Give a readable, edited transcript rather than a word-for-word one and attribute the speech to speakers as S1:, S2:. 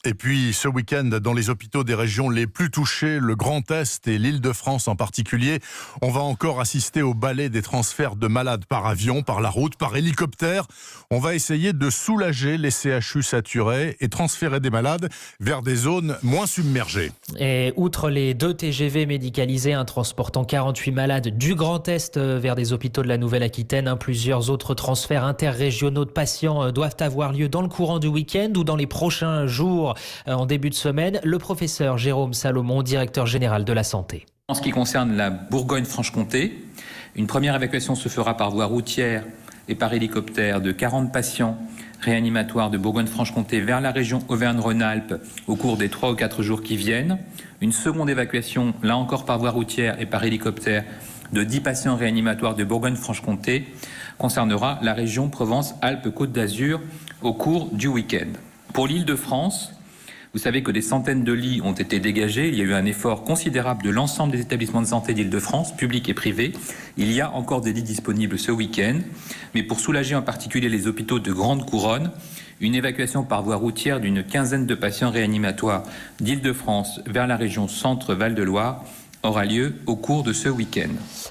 S1: Et puis ce week-end, dans les hôpitaux des régions les plus touchées, le Grand Est et l'Île-de-France en particulier, on va encore assister au balai des transferts de malades par avion, par la route, par hélicoptère. On va essayer de soulager les CHU saturés et transférer des malades vers des zones moins submergées.
S2: Et outre les 2 TGV médicalisés transportant 48 malades du Grand Est vers des hôpitaux de la Nouvelle-Aquitaine, plusieurs autres transferts interrégionaux de patients doivent avoir lieu dans le courant du week-end ou dans les prochains jours en début de semaine. Le professeur Jérôme Salomon, directeur général de la santé.
S3: En ce qui concerne la Bourgogne-Franche-Comté, une première évacuation se fera par voie routière et par hélicoptère de 40 patients réanimatoires de Bourgogne-Franche-Comté vers la région Auvergne-Rhône-Alpes au cours des 3 ou 4 jours qui viennent. Une seconde évacuation, là encore par voie routière et par hélicoptère, de 10 patients réanimatoires de Bourgogne-Franche-Comté concernera la région Provence-Alpes-Côte d'Azur au cours du week-end. Pour l'Île-de-France, vous savez que des centaines de lits ont été dégagés. Il y a eu un effort considérable de l'ensemble des établissements de santé d'Île-de-France, publics et privés. Il y a encore des lits disponibles ce week-end. Mais pour soulager en particulier les hôpitaux de grande couronne, une évacuation par voie routière d'une quinzaine de patients réanimatoires d'Île-de-France vers la région Centre-Val de Loire aura lieu au cours de ce week-end.